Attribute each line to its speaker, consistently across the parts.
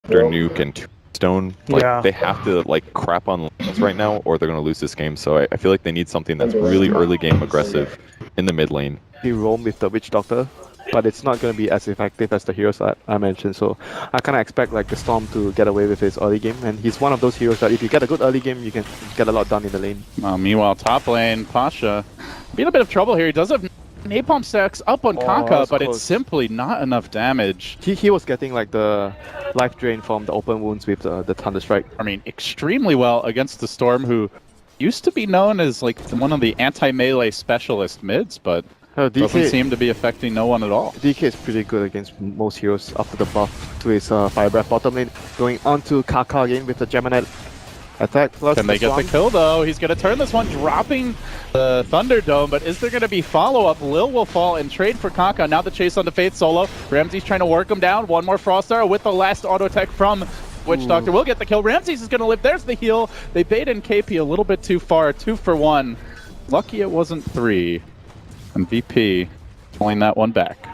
Speaker 1: after nuke and tombstone. Like they have to like crap on lanes right now, or they're gonna lose this game. So I feel like they need something that's really early game aggressive in the mid lane.
Speaker 2: He roam with the Witch Doctor, but it's not going to be as effective as the heroes that I mentioned. So I kind of expect like the Storm to get away with his early game, and he's one of those heroes that if you get a good early game, you can get a lot done in the lane.
Speaker 3: Meanwhile, top lane, Pasha, be in a bit of trouble here. He does have napalm stacks up on Kaka, but
Speaker 2: close.
Speaker 3: it's simply not enough damage.
Speaker 2: He was getting like the life drain from the open wounds with the Thunder Strike.
Speaker 3: I mean, extremely well against the Storm, who used to be known as like one of the anti-melee specialist mids, but doesn't seem to be affecting no one at all.
Speaker 2: DK is pretty good against most heroes after the buff to his Fire Breath bottom lane. Going on to Kaka again with the Gemini attack. Plus
Speaker 3: Can they get the kill though? He's going to turn this one, dropping the Thunderdome, but is there going to be follow-up? Lil will fall and trade for Kaka. Now the chase onto Faith solo. Ramsey's trying to work him down. One more Frost Arrow with the last auto attack from Witch Doctor. Will get the kill. Ramses is going to live. There's the heal. They bait in KP a little bit too far. 2 for 1. Lucky it wasn't 3. And VP pulling that one back.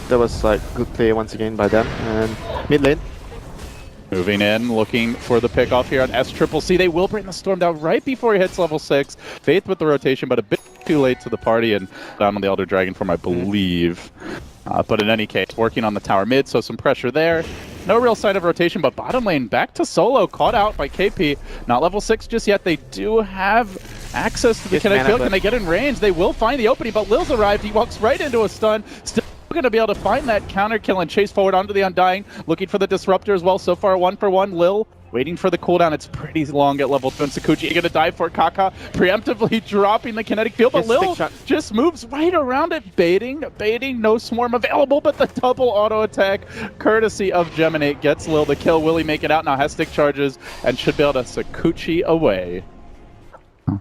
Speaker 2: That was like good play once again by them. And mid lane.
Speaker 3: Moving in, looking for the pick off here on SCCC. They will bring the Storm down right before he hits level 6. Faith with the rotation, but a bit too late to the party and down on the Elder Dragon form, I believe. But in any case, working on the tower mid, so some pressure there. No real sign of rotation, but bottom lane back to solo, caught out by KP. Not level 6 just yet. They do have access to the kinetic field. Can they get in range? They will find the opening, but Lil's arrived. He walks right into a stun. Still going to be able to find that counter kill and chase forward onto the Undying. Looking for the Disruptor as well. So far, 1 for 1. Lil waiting for the cooldown. It's pretty long at level 2. And Sakuchi going to dive for Kaka, preemptively dropping the kinetic field. But Lil just moves right around it, baiting. No swarm available, but the double auto attack, courtesy of Geminate, gets Lil the kill. Will he make it out? Now has stick charges and should be able to Sakuchi away.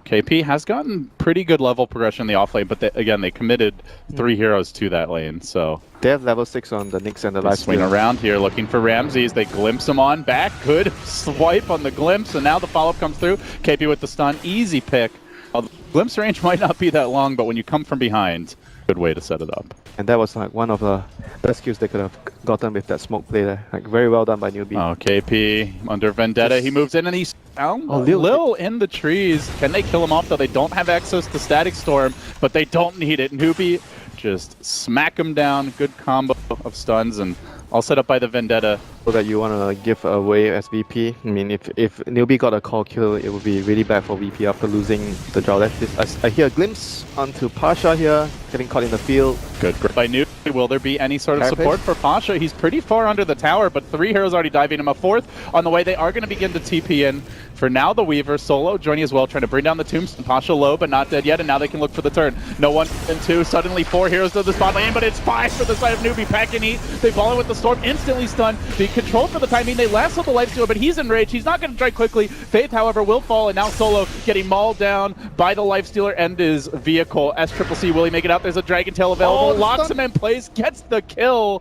Speaker 3: KP has gotten pretty good level progression in the off lane, but again, they committed 3 heroes to that lane, so...
Speaker 2: They have level 6 on the Nyx and the life
Speaker 3: swing around here, looking for Ramses. They glimpse him on back. Good swipe on the glimpse, and now the follow-up comes through. KP with the stun. Easy pick. The glimpse range might not be that long, but when you come from behind, good way to set it up.
Speaker 2: And that was like one of the best kills they could have gotten with that smoke play there. Like very well done by Newbee.
Speaker 3: Oh, KP under Vendetta. He moves in and he's down. Lil in the trees. Can they kill him off though? They don't have access to Static Storm, but they don't need it. Newbee just smack him down. Good combo of stuns and all set up by the Vendetta.
Speaker 2: So that you want to give away as VP. I mean, if Newbee got a call kill, it would be really bad for VP after losing the draw. I hear a glimpse onto Pasha here, getting caught in the field.
Speaker 3: Good by Newbee. Will there be any sort of support for Pasha? He's pretty far under the tower, but 3 heroes already diving him. A 4th on the way. They are going to begin to TP in. For now, the Weaver solo joining as well, trying to bring down the tombstone. Pasha low, but not dead yet, and now they can look for the turn. No 1 and 2. Suddenly 4 heroes to the spot lane, but it's 5 for the side of Newbee. Pack and eat. They ball in with the Storm, instantly stunned. Being controlled for the timing. They lasso the lifestealer, but he's enraged. He's not going to strike quickly. Faith, however, will fall, and now Solo getting mauled down by the lifestealer and his vehicle. SCCC, will he make it out? There's a Dragon Tail available. Locks him in place, gets the kill.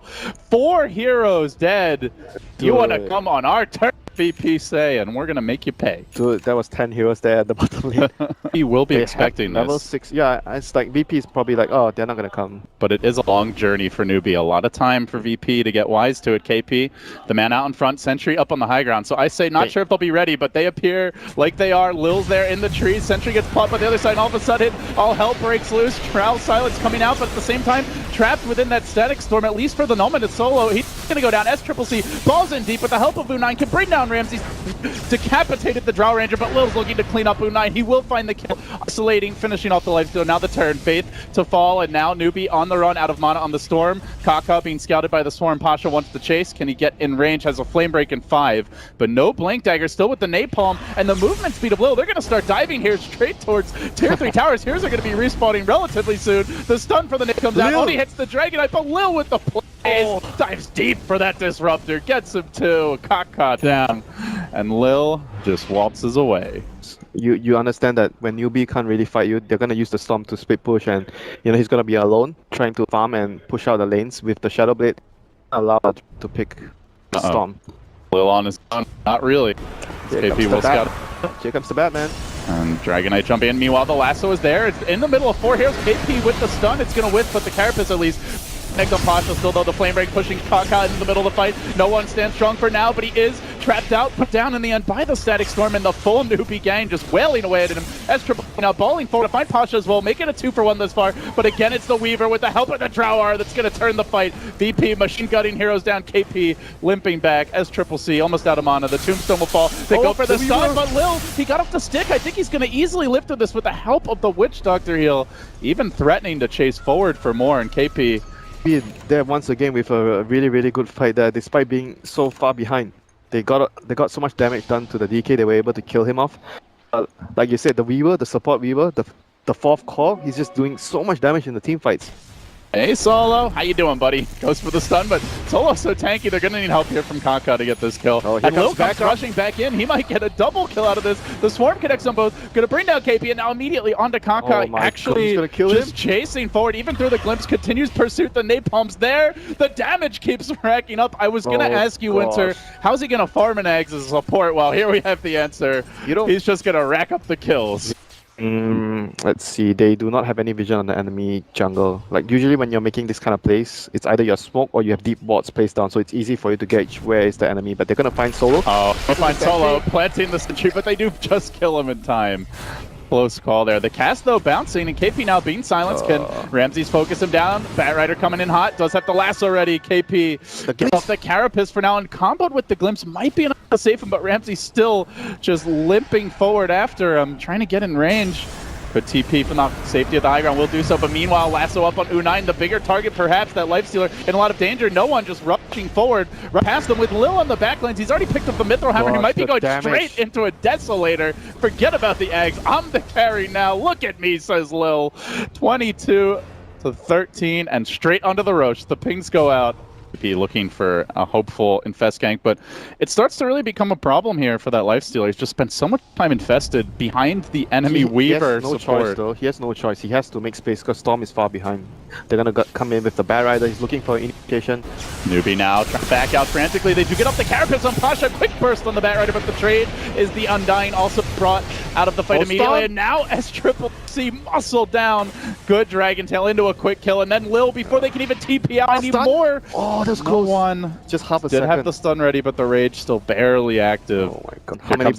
Speaker 3: 4 heroes dead. You want to come on our turn, VP say, and we're going to make you pay.
Speaker 2: Dude, that was 10 heroes there at the bottom lane.
Speaker 3: He will be expecting this.
Speaker 2: Level 6, yeah, it's like VP is probably like, oh, they're not going to come.
Speaker 3: But it is a long journey for Newbee. A lot of time for VP to get wise to it. KP, the man out in front, Sentry up on the high ground. So I say not sure if they'll be ready, but they appear like they are. Lil's there in the trees. Sentry gets popped on the other side, and all of a sudden, all hell breaks loose. Trow Silence coming out, but at the same time, trapped within that Static Storm, at least for the moment. It's Solo. He's going to go down. SCCC balls in deep with the help of U9, can bring down Ramsey. Decapitated the Drow Ranger, but Lil's looking to clean up U9. He will find the kill. Isolating, finishing off the lifesteal. Now the turn. Faith to fall, and now Newbee on the run, out of mana on the Storm. Kaka being scouted by the Swarm. Pasha wants to chase. Can he get in range? Has a flame break in 5, but no Blank Dagger. Still with the Napalm and the movement speed of Lil. They're going to start diving here straight towards Tier 3 towers. Here's are going to be respawning relatively soon. The stun for the Nate comes out. Only hits the Dragonite, but Lil with the plays. Dives deep for that Disruptor. Gets him too. Kaka down. And Lil just waltzes away.
Speaker 2: You understand that when Newbee can't really fight you, they're going to use the Storm to split push, and he's going to be alone trying to farm and push out the lanes with the Shadow Blade. Allowed to pick the Storm.
Speaker 3: Lil on his own. Not really. KP will scout.
Speaker 2: Here comes the Batman.
Speaker 3: And Dragonite jump in. Meanwhile, the lasso is there. It's in the middle of 4 heroes. KP with the stun. It's going to whiff, but the Carapace at least Next on Pasha still though, the flame break pushing Kaka into the middle of the fight. No one stands strong for now, but he is trapped out, put down in the end by the Static Storm, and the full Newbee gang just wailing away at him. S-Triple now balling forward to find Pasha as well, making it 2-for-1 thus far, but again it's the Weaver with the help of the Drower that's going to turn the fight. VP machine gunning heroes down, KP limping back, S-Triple-C almost out of mana, the Tombstone will fall. They go for the stun, but Lil, he got off the stick. I think he's going to easily lift with this with the help of the Witch Doctor heal, even threatening to chase forward for more, and KP
Speaker 2: there once again with a really good fight there, despite being so far behind. They got so much damage done to the DK, they were able to kill him off. Like you said, the Weaver, the support Weaver, the fourth core, he's just doing so much damage in the team fights.
Speaker 3: Hey Solo, how you doing, buddy? Goes for the stun, but Solo's so tanky, they're gonna need help here from Kaka to get this kill.
Speaker 2: Oh,
Speaker 3: and Lil comes rushing back in, he might get a double kill out of this. The swarm connects on both, gonna bring down KP, and now immediately onto Kaka, actually
Speaker 2: gonna kill
Speaker 3: just
Speaker 2: him?
Speaker 3: chasing forward, even through the glimpse, continues pursuit, the napalm's there, the damage keeps racking up. I was gonna ask you, Winter, how's he gonna farm an eggs as a support? Well, here we have the answer. He's just gonna rack up the kills.
Speaker 2: Let's see, they do not have any vision on the enemy jungle. Like usually when you're making this kind of plays, it's either you smoke or you have deep wards placed down, so it's easy for you to gauge where is the enemy, but they're gonna find Solo.
Speaker 3: Oh, they'll find Solo planting the sentry, but they do just kill him in time. Close call there. The cast though bouncing, and KP now being silenced. Can Ramses focus him down? Batrider coming in hot, does have the lasso ready. KP gets off the carapace for now, and comboed with the glimpse might be enough to save him, but Ramses still just limping forward after him, trying to get in range. Good TP from the safety of the high ground will do so, but meanwhile, lasso up on U9, the bigger target perhaps, that Lifestealer in a lot of danger. No one just rushing forward, right past him with Lil on the backlines. He's already picked up the Mithril Hammer. He might be going straight into a Desolator. Forget about the eggs. I'm the carry now. Look at me, says Lil. 22-13 and straight onto the Roche. The pings go out. Be looking for a hopeful infest gank, but it starts to really become a problem here for that Lifestealer. He's just spent so much time infested behind the enemy Weaver
Speaker 2: he has no
Speaker 3: support.
Speaker 2: Choice, though. He has no choice. He has to make space because Storm is far behind. They're gonna come in with the Batrider. He's looking for an indication.
Speaker 3: Newbee now trying to back out frantically. They do get off the carapace on Pasha. Quick burst on the Batrider, but the trade is the Undying also brought out of the fight immediately. And now S-Triple-C muscle down. Good Dragon Tail into a quick kill, and then Lil before they can even TP out. I need more.
Speaker 2: Oh, that was close.
Speaker 3: One.
Speaker 2: Just half a
Speaker 3: Did
Speaker 2: second.
Speaker 3: have the stun ready, but the Rage still barely active.
Speaker 2: Oh my god.
Speaker 3: How many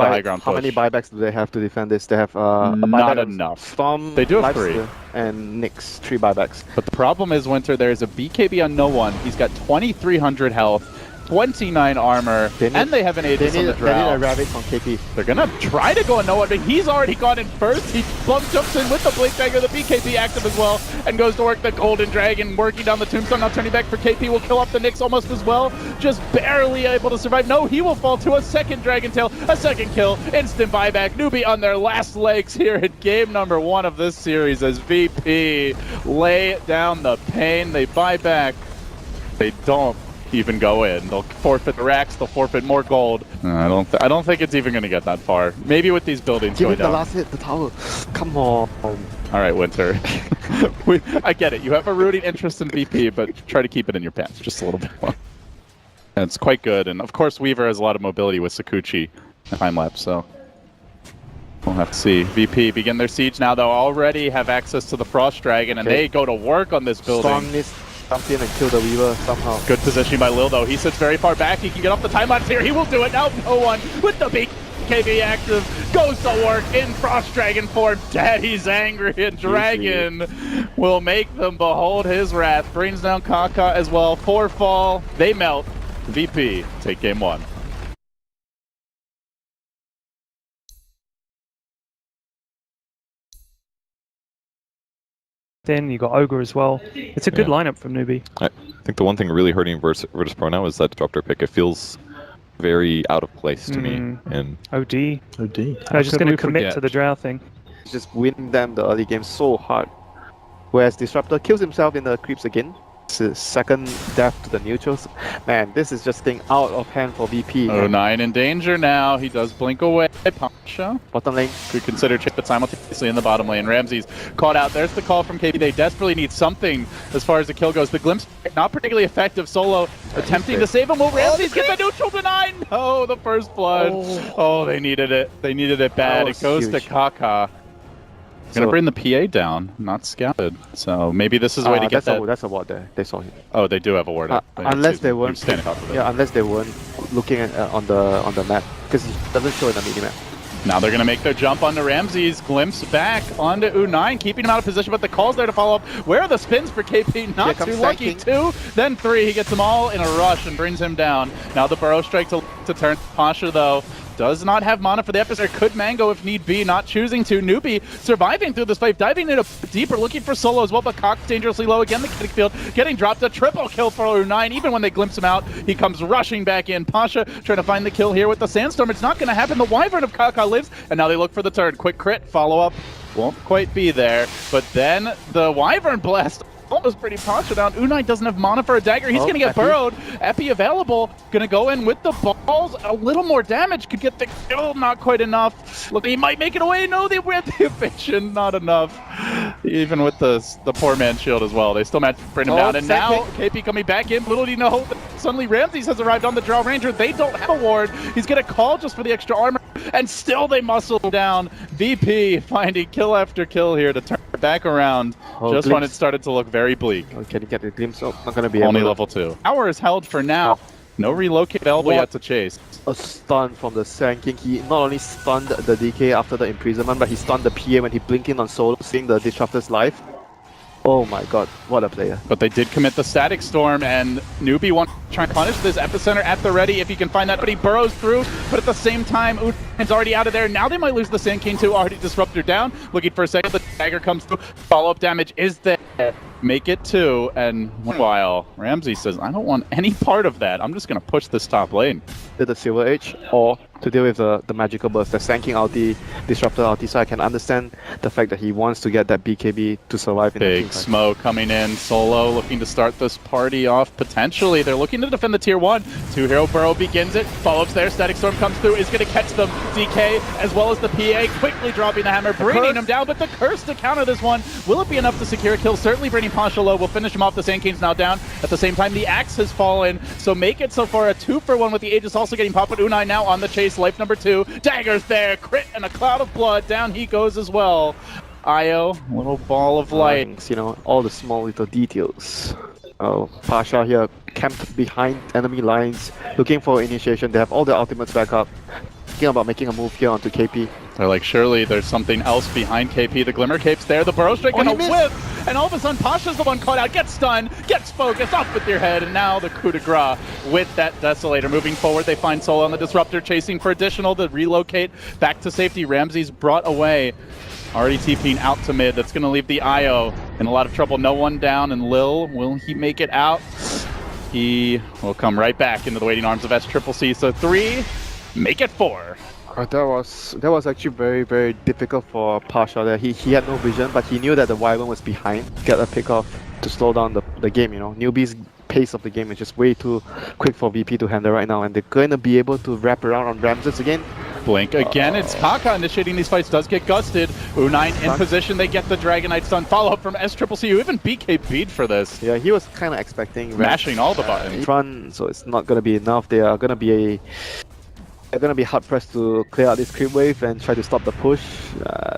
Speaker 2: buybacks do they have to defend this? They have
Speaker 3: not enough.
Speaker 2: Storm,
Speaker 3: they do have 3.
Speaker 2: And Nyx, 3 buybacks.
Speaker 3: But the problem is, Winter, there's a BKB on no one. He's got 2,300 health, 29 armor, and they have an Aegis on the Drow.
Speaker 2: They need a Ravage on KP.
Speaker 3: They're gonna try to go on no one, but he's already gone in first. He jumps in with the Blink Dagger, the BKB active as well, and goes to work the Golden Dragon, working down the Tombstone, now turning back for KP, will kill up the Nyx almost as well, just barely able to survive. No, he will fall to a second Dragon Tail, a second kill, instant buyback. Newbee on their last legs here at game number 1 of this series as VP lay down the pain. They buy back. They don't even go in. They'll forfeit the racks, they'll forfeit more gold. I don't think it's even going to get that far. Maybe with these buildings going down.
Speaker 2: The last hit, the tower. Come on.
Speaker 3: All right, Winter. I get it. You have a rooting interest in VP, but try to keep it in your pants just a little bit more. And it's quite good. And of course, Weaver has a lot of mobility with Sakuchi time lapse, so we'll have to see. VP begin their siege now. They'll already have access to the Frost Dragon, and they go to work on this building.
Speaker 2: Jump in and kill the Weaver somehow.
Speaker 3: Good positioning by Lil, though. He sits very far back. He can get off the time lapse here. He will do it. Now no one with the BKB active goes to work in Frost Dragon form. Daddy's angry, and Dragon will make them behold his wrath. Brings down Kaka as well. 4 fall. They melt. VP take game 1.
Speaker 4: Then you got Ogre as well. It's a good lineup from Newbee.
Speaker 1: I think the one thing really hurting Virtus Pro now is that Doctor pick. It feels very out of place to me. And
Speaker 4: OD. I'm just going to commit to the Drow thing.
Speaker 2: Just win them the early game so hard. Whereas Disruptor kills himself in the creeps again. It's his second death to the neutrals. Man, this is just getting out of hand for VP.
Speaker 3: Oh, 9 in danger now. He does blink away. Pasha.
Speaker 2: Bottom lane.
Speaker 3: Could consider chip, but simultaneously in the bottom lane. Ramses caught out. There's the call from KP. They desperately need something as far as the kill goes. The glimpse, not particularly effective. Solo attempting to save him. Will Ramses get the neutral denied? No, the first blood. Oh, they needed it. They needed it bad. It goes to Kaka. Gonna bring the PA down, not scouted. So maybe this is a way to get that.
Speaker 2: That's a ward there. They saw him.
Speaker 3: Oh, they do have a ward.
Speaker 2: Unless they weren't
Speaker 3: standing off of it.
Speaker 2: Yeah, unless they weren't looking at, on the map, because it doesn't show in the minimap.
Speaker 3: Now they're going to make their jump onto Ramses, glimpse back onto U9, keeping him out of position, but the call's there to follow up. Where are the spins for KP? Not too lucky. 2, then 3. He gets them all in a rush and brings him down. Now the burrow strike to turn. Pasha, though, does not have mana for the epicenter. Could mango if need be, not choosing to. Newbee surviving through this fight, diving in a deeper, looking for solo as well, but Cock's dangerously low again. The kinetic field getting dropped. A triple kill for U9. Even when they glimpse him out, he comes rushing back in. Pasha trying to find the kill here with the Sandstorm. It's not going to happen. The Wyvern of Kaka lives, and now they look for the turn. Quick crit, follow up. Won't quite be there, but then the Wyvern blast almost pretty Pasha down. U9 doesn't have mana for a dagger. He's going to get burrowed. Epi available. Going to go in with the balls. A little more damage. Could get the kill. Not quite enough. Look, he might make it away. No, they win the eviction. Not enough. Even with the poor man's shield as well. They still managed to bring him down. And now KP coming back in. Little do you know, suddenly Ramses has arrived on the Drow Ranger. They don't have a ward. He's going to call just for the extra armor. And still they muscle down. VP finding kill after kill here to turn it back around. Just when it started to look very bleak.
Speaker 2: Can you get a glimpse? Oh, not going to be
Speaker 3: only level 2. Tower is held for now. No relocate available yet to chase.
Speaker 2: A stun from the Sand King. He not only stunned the DK after the imprisonment, but he stunned the PA when he blinked in on solo, seeing the Disruptor's life. Oh my god, what a player.
Speaker 3: But they did commit the Static Storm, and Newbee wants to try and punish this epicenter at the ready if he can find that, but he burrows through, but at the same time, Udin's already out of there. Now they might lose the Sand King too, already Disruptor down. Looking for a second, the dagger comes through, follow-up damage is there. Make it 2, and meanwhile, Ramsey says, I don't want any part of that. I'm just going to push this top lane.
Speaker 2: Did the Silver Age, or to deal with the magical burst, the Sand King ulti, Disruptor ulti, so I can understand the fact that he wants to get that BKB to survive in the
Speaker 3: Big smoke coming in, solo looking to start this party off potentially. They're looking to defend the tier 1. 2-hero burrow begins it, follow-ups there, Static Storm comes through, is going to catch them. DK as well as the PA quickly dropping the hammer, bringing him down, but the curse to counter this one. Will it be enough to secure a kill? Certainly bringing Pasha low, will finish him off. The Sand King's now down. At the same time, the axe has fallen, so make it so far a 2-for-1 with the Aegis also getting popped, but U9 now on the chase, life number 2. Dagger's there, crit and a cloud of blood, down he goes as well. Io, little ball of light.
Speaker 2: You know, all the small little details. Oh, Pasha here camped behind enemy lines, looking for initiation. They have all the ultimates back up. Thinking about making a move here onto KP.
Speaker 3: They're like, surely there's something else behind KP. The Glimmer Cape's there, the Burrow Strike and a whip! And all of a sudden, Pasha's the one caught out, gets stunned, gets focused, off with your head, and now the coup de grace with that Desolator. Moving forward, they find Solo on the Disruptor, chasing for additional to relocate back to safety. Ramses brought away. Already TPing out to mid. That's going to leave the IO in a lot of trouble. No one down, and Lil, will he make it out? He will come right back into the waiting arms of SCCC. So 3, make it 4.
Speaker 2: That was actually very, very difficult for Pasha there. He had no vision, but he knew that the Wyvern was behind. Get a pick off to slow down the game, you know. Newbee's pace of the game is just way too quick for VP to handle right now, and they're going to be able to wrap around on Ramses again.
Speaker 3: Blink again, it's Kaka initiating these fights, does get gusted. U9 in position, they get the Dragonite stun. Follow-up from SCCC, who even BKB'd for this.
Speaker 2: Yeah, he was kind of expecting
Speaker 3: mashing all the buttons.
Speaker 2: Front, so it's not going to be enough. They are going to be they're going to be hard-pressed to clear out this creep wave and try to stop the push.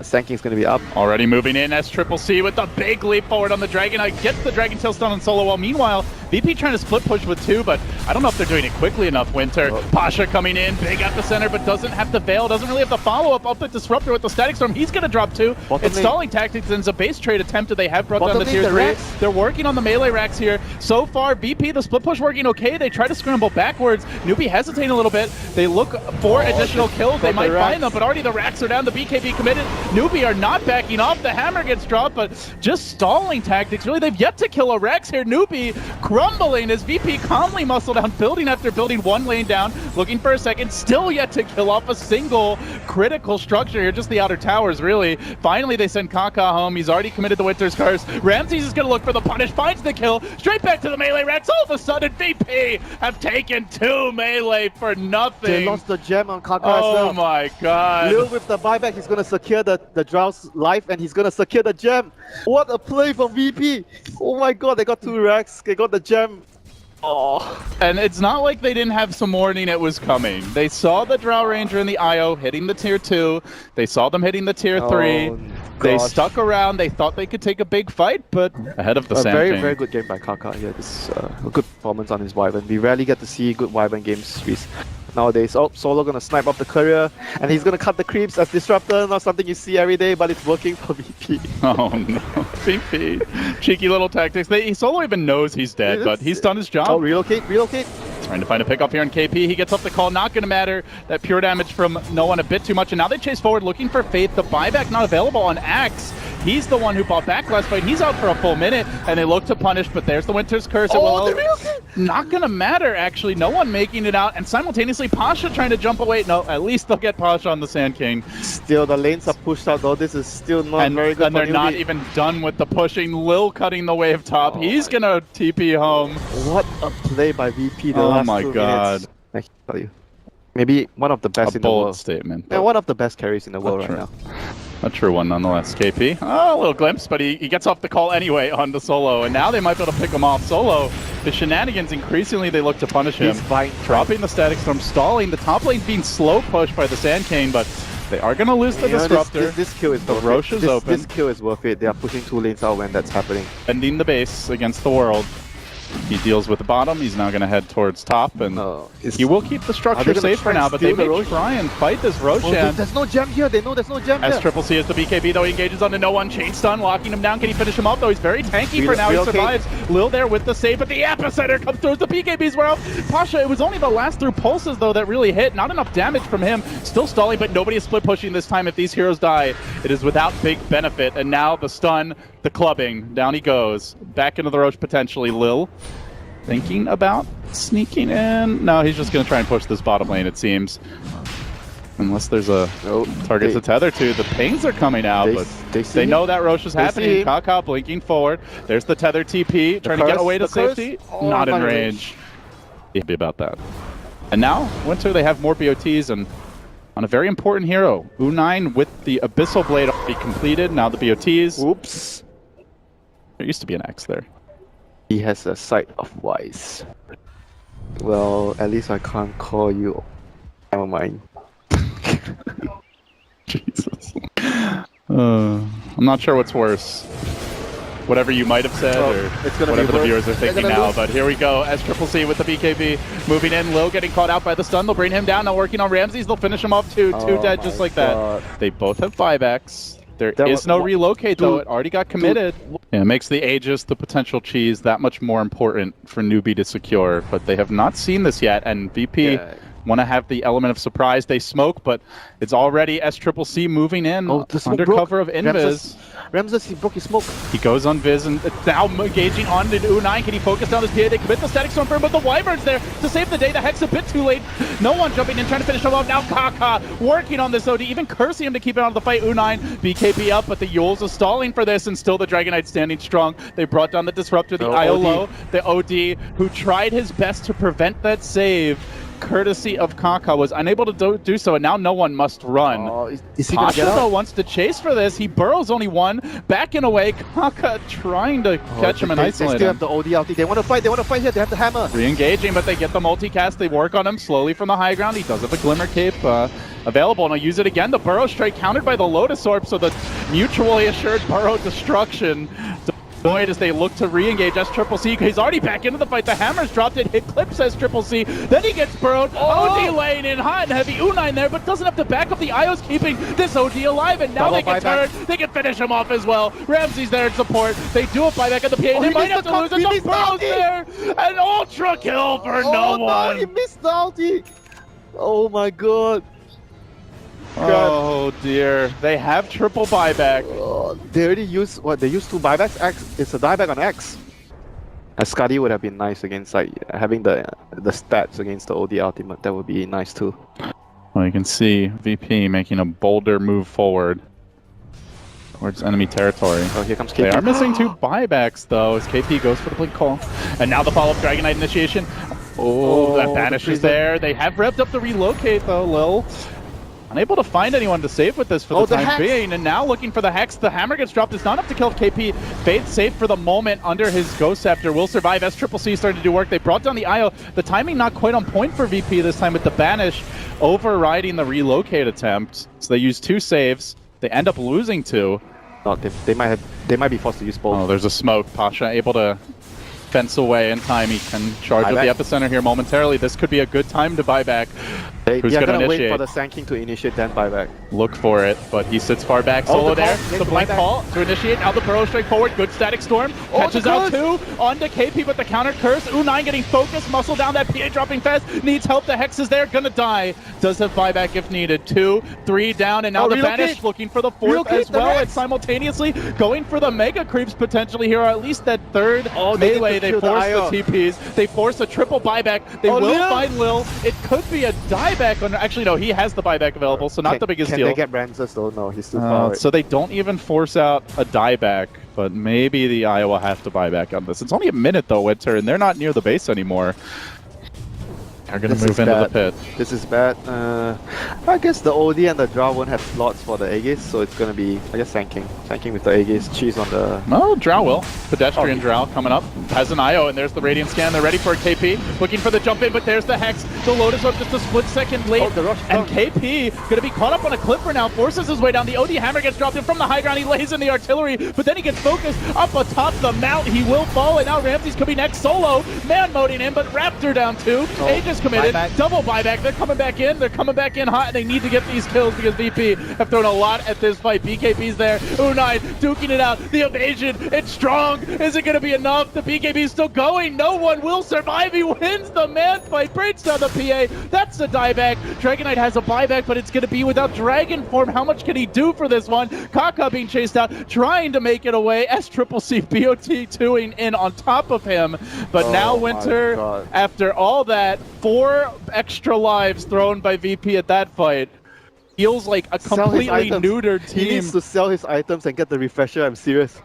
Speaker 2: Sand King's going to be up.
Speaker 3: Already moving in, SCCC with the big leap forward on the Dragonite, gets the Dragon Tail stun on solo, while meanwhile, VP trying to split push with 2, but I don't know if they're doing it quickly enough, Winter. Pasha coming in, big epicenter, but doesn't have the Veil, doesn't really have the follow-up up the Disruptor with the Static Storm. He's going to drop 2. It's stalling tactics, and it's a base trade attempt that they have brought down the tier 3. They're working on the melee racks here. So far, VP, the split push working okay. They try to scramble backwards. Newbee hesitating a little bit. They look for additional kills. They might find them, but already the racks are down. The BKB committed. Newbee are not backing off. The hammer gets dropped, but just stalling tactics. Really, they've yet to kill a Rex here. Newbee crumbling as VP calmly muscle down, building after building, 1 lane down, looking for a second, still yet to kill off a single critical structure here, just the outer towers, really. Finally, they send Kaka home. He's already committed the Winter's Curse. Ramses is going to look for the punish, finds the kill, straight back to the melee racks. All of a sudden, VP have taken 2 melee for nothing.
Speaker 2: They lost the gem on Kaka as well.
Speaker 3: Oh my god.
Speaker 2: Lil with the buyback, he's going to secure the Drow's life, and he's going to secure the gem. What a play from VP. Oh my god, they got 2 racks, they got the gem. Oh.
Speaker 3: And it's not like they didn't have some warning it was coming. They saw the Drow Ranger and the IO hitting the tier 2. They saw them hitting the tier 3. They stuck around. They thought they could take a big fight, but ahead of the Sand
Speaker 2: very,
Speaker 3: King.
Speaker 2: very good game by Kaka. Yeah, this a good performance on his Wyvern. We rarely get to see good Wyvern games nowadays. Oh, Solo gonna snipe up the courier, and he's gonna cut the creeps as Disruptor. Not something you see every day, but it's working for VP.
Speaker 3: Oh no, VP. Cheeky little tactics. Solo even knows he's dead, but he's done his job.
Speaker 2: Oh, relocate.
Speaker 3: Trying to find a pickoff here on KP. He gets off the call. Not going to matter. That pure damage from no one a bit too much. And now they chase forward looking for Faith. The buyback not available on Axe. He's the one who bought back last fight. He's out for a full minute. And they look to punish, but there's the Winter's Curse. Not going to matter, actually. No one making it out. And simultaneously, Pasha trying to jump away. No, at least they'll get Pasha on the Sand King.
Speaker 2: Still, the lanes are pushed out, though. This is still not very good.
Speaker 3: And they're not even done with the pushing. Lil cutting the wave top. He's going to TP home.
Speaker 2: What a play by VP the
Speaker 3: Oh
Speaker 2: last
Speaker 3: my
Speaker 2: 2
Speaker 3: god.
Speaker 2: minutes. I can tell you. Maybe one of the best in the
Speaker 3: Bold
Speaker 2: world.
Speaker 3: statement.
Speaker 2: Yeah, one of the best carries in the world right now.
Speaker 3: A true one nonetheless. KP. Oh, a little glimpse, but he gets off the call anyway on the Solo, and now they might be able to pick him off. Solo, the shenanigans, increasingly they look to punish him.
Speaker 2: He's fine.
Speaker 3: Dropping the Static Storm, stalling. The top lane being slow pushed by the Sand King, but they are going to lose the Disruptor.
Speaker 2: This kill is worth
Speaker 3: Roche
Speaker 2: it.
Speaker 3: is open.
Speaker 2: This kill is worth it. They are pushing 2 lanes out when that's happening.
Speaker 3: Ending the base against the world. He deals with the bottom. He's now going to head towards top, and he will keep the structure safe for now, but they may try and fight this Roshan.
Speaker 2: There's no gem here. They know there's no gem here.
Speaker 3: SCCC is the BKB, though. He engages onto no one. Chain stun, locking him down. Can he finish him off, though? He's very tanky for now. He survives. Lil there with the save, but the epicenter comes through as the BKBs wear off. Pasha, it was only the last 3 pulses, though, that really hit. Not enough damage from him. Still stalling, but nobody is split pushing this time. If these heroes die, it is without big benefit. And now the stun, the clubbing. Down he goes. Back into the Roche, potentially. Lil thinking about sneaking in. No, he's just going to try and push this bottom lane, it seems. Unless there's a target to tether to. The pains are coming out, but they know that Roche is happening. Kaka blinking forward. There's the tether TP, trying to get away to safety. Not in range. Happy about that. And now, Winter, they have more BOTs, and on a very important hero. U9 with the Abyssal Blade already completed. Now the BOTs.
Speaker 2: Oops.
Speaker 3: There used to be an X there.
Speaker 2: He has a sight of wise. Well, at least I can't call you. Never mind.
Speaker 3: Jesus. I'm not sure what's worse. Whatever you might have said, or whatever the viewers are thinking now. But here we go. SCCC with the BKB moving in. Lil getting caught out by the stun. They'll bring him down. Now working on Ramses. They'll finish him off too. 2 dead just like that. They both have buybacks. There is no relocate, though. It already got committed. Yeah, it makes the Aegis, the potential cheese, that much more important for Newbee to secure. But they have not seen this yet, and VP want to have the element of surprise. They smoke, but it's already SCCC moving in under cover of Invis.
Speaker 2: Ramses, he broke his smoke.
Speaker 3: He goes on Viz, and now engaging on to U9. Can he focus down this PA? They commit the Static Storm for him, but the Wyvern's there to save the day. The Hex a bit too late. No one jumping in, trying to finish him off. Now Kaka working on this OD, even cursing him to keep it out of the fight. U9, BKB up, but the Yules are stalling for this, and still the Dragon Knight standing strong. They brought down the Disruptor, the IO, the OD, who tried his best to prevent that save. Courtesy of Kaka, was unable to do so, and now no one must run.
Speaker 2: Is he gonna get out?
Speaker 3: wants to chase for this. He burrows only one, backing away. Kaka trying to catch him and isolate
Speaker 2: They still have the OD out. They want to fight here. They have the hammer.
Speaker 3: Re-engaging, but they get the multicast. They work on him slowly from the high ground. He does have a Glimmer Cape available, and I'll use it again. The burrow strike countered by the Lotus Orb, so the mutually assured burrow destruction. As they look to re-engage SCCC. He's already back into the fight. The hammer's dropped it. Hit clips SCCC. Then he gets burrowed. OD lane in hot and heavy. U9 there, but doesn't have to back up. The IO's keeping this OD alive, and now they can turn. They can finish him off as well. Ramsey's there in support. They do a buyback at the PA. They might have to lose it. The burrow's there. An ultra kill for no one.
Speaker 2: No, he missed the ulti. Oh my god.
Speaker 3: Oh dear. They have triple buyback.
Speaker 2: They already used what? They used 2 buybacks. X. It's a dieback on X. Scuddy would have been nice against having the stats against the OD ultimate. That would be nice too.
Speaker 3: Well, you can see VP making a bolder move forward towards enemy territory.
Speaker 2: Oh, here comes KP.
Speaker 3: They are missing 2 buybacks though, as KP goes for the blink call. And now the follow-up Dragon Knight initiation. That banish is there. They have revved up the relocate though, Lil. Unable to find anyone to save with this for the time being, and now looking for the Hex. The hammer gets dropped. It's not enough to kill KP. Faith safe for the moment under his Ghost Scepter. Will survive. SCCC starting to do work. They brought down the IO. The timing not quite on point for VP this time with the banish overriding the relocate attempt. So they use 2 saves. They end up losing 2.
Speaker 2: not. They might be forced to use both.
Speaker 3: Oh, there's a smoke. Pasha able to fence away in time. He can charge with the epicenter here momentarily. This could be a good time to buy back.
Speaker 2: They're
Speaker 3: Who's
Speaker 2: going to
Speaker 3: initiate?
Speaker 2: wait for the Sand King to initiate, then buy back.
Speaker 3: Look for it, but he sits far back. Solo
Speaker 2: the
Speaker 3: there.
Speaker 2: call.
Speaker 3: The blink call to initiate. Now the burrow straight forward. Good static storm. Catches out two. On to KP with the counter curse. U9 getting focused. Muscle down. That PA dropping fast. Needs help. The Hex is there. Gonna die. Does have buyback if needed. 2, 3 down. And now the Vanish looking for the fourth as well. And simultaneously going for the mega creeps potentially here, or at least that third melee. They force the TPs. They force a triple buyback. They will find Lil. It could be a dieback. Actually, no. He has the buyback available, so not the biggest deal.
Speaker 2: Can they get Ramses though? No, he's too far away.
Speaker 3: So they don't even force out a dieback, but maybe the Iowa will have to buy back on this. It's only a minute though, Winter, and they're not near the base anymore. They're going to move into the pit.
Speaker 2: This is bad. I guess the OD and the Drow won't have slots for the Aegis, so it's going to be, I guess, Sand King. Sand King with the Aegis. Cheese on the...
Speaker 3: No, Drow will. Pedestrian Drow coming up. Has an IO, and there's the Radiant Scan. They're ready for a KP. Looking for the jump in, but there's the Hex. The Lotus up just a split second late. And KP going to be caught up on a Clipper now. Forces his way down. The OD Hammer gets dropped in from the high ground. He lays in the artillery, but then he gets focused up atop the mount. He will fall, and now Ramses could be next solo. Man moding in, but Raptor down too. Aegis committed. Double buyback. They're coming back in. They're coming back in hot, and they need to get these kills because VP have thrown a lot at this fight. BKB's there. U9 duking it out. The evasion. It's strong. Is it going to be enough? The BKB's still going. No one will survive. He wins the man fight. Breaks down the PA. That's the dieback. Dragonite has a buyback, but it's going to be without Dragon Form. How much can he do for this one? Kaka being chased out, trying to make it away. SCCC BOT2ing in on top of him. But now Winter, after all that, 4 extra lives thrown by VP at that fight, feels like a completely neutered team.
Speaker 2: He needs to sell his items and get the refresher. I'm serious.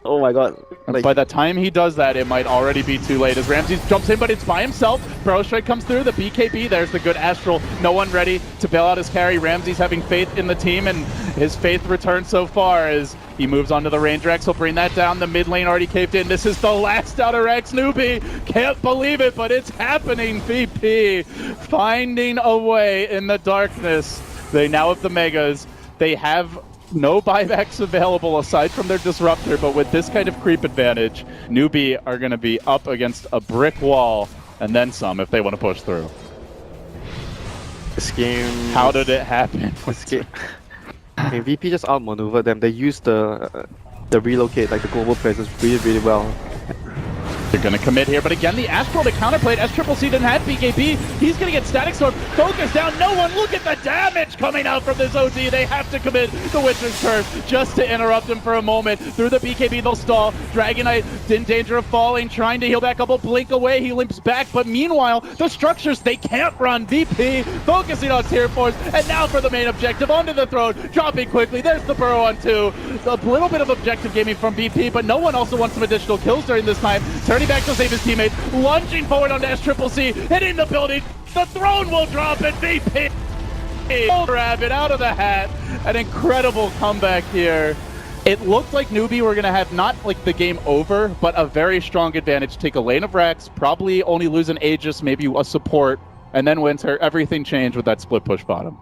Speaker 2: Oh my god.
Speaker 3: Like, by the time he does that, it might already be too late as Ramses jumps in, but it's by himself. Burrow Strike comes through, the BKB, there's the good Astral. No one ready to bail out his carry. Ramses having faith in the team, and his faith returns so far as he moves on to the Ranger X. He'll bring that down. The mid lane already caved in. This is the last Outer X. Newbee can't believe it, but it's happening. VP finding a way in the darkness. They now have the Megas. They have no buybacks available aside from their Disruptor, but with this kind of creep advantage, Newbee are going to be up against a brick wall and then some if they want to push through.
Speaker 2: This game...
Speaker 3: How did it happen?
Speaker 2: This game... VP just outmaneuvered them. They used the relocate, like the global presence, really well.
Speaker 3: They're going to commit here, but again, the Astral to counterplate. SCCC didn't have BKB. He's going to get Static Storm. Focus down. No one. Look at the damage coming out from this OD. They have to commit the Winter's Curse just to interrupt him for a moment. Through the BKB, they'll stall. Dragonite in danger of falling, trying to heal back up. A blink away. He limps back, but meanwhile, the structures, they can't run. VP focusing on Tier 4s, and now for the main objective. Onto the throne. Dropping quickly. There's the Burrow on 2. A little bit of objective gaming from VP, but no one also wants some additional kills during this time. Turning back to save his teammate, lunging forward on SCCC, hitting the building. The throne will drop, and VP grab it out of the hat. An incredible comeback here. It looked like Newbee were going to have not like the game over, but a very strong advantage. Take a lane of Rex, probably only lose an Aegis, maybe a support, and then Winter. Everything changed with that split push bottom.